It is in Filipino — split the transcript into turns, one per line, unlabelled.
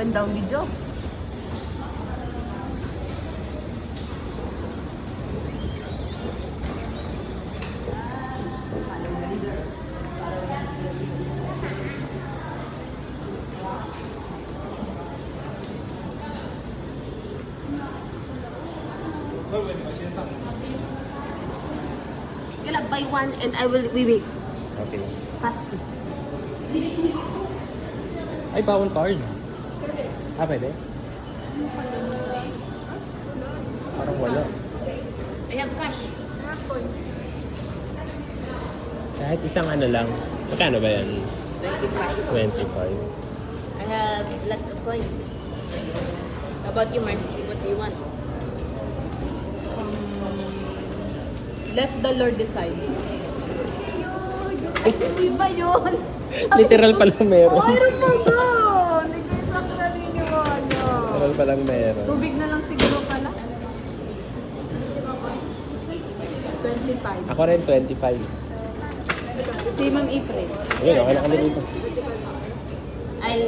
and down video. Gonna buy one and I will wait.
Okay.
Pass.
Ay, bawal card. Ah, pwede? Parang wala.
I have cash.
Kahit isang ano lang. Magkano ba yan?
25.
25.
I have lots of coins. How about you, Marcy? What do you want?
Let the Lord decide.
Ay, hindi ba yun?
Literal pala meron.
Mayroon pa siya! Hindi ko isang naniniwala.
Literal palang meron.
Tubig na lang siguro pala. 25.
Ako rin 25.
Si Ma'am April.
Ayun, okay na kami dito.
I'll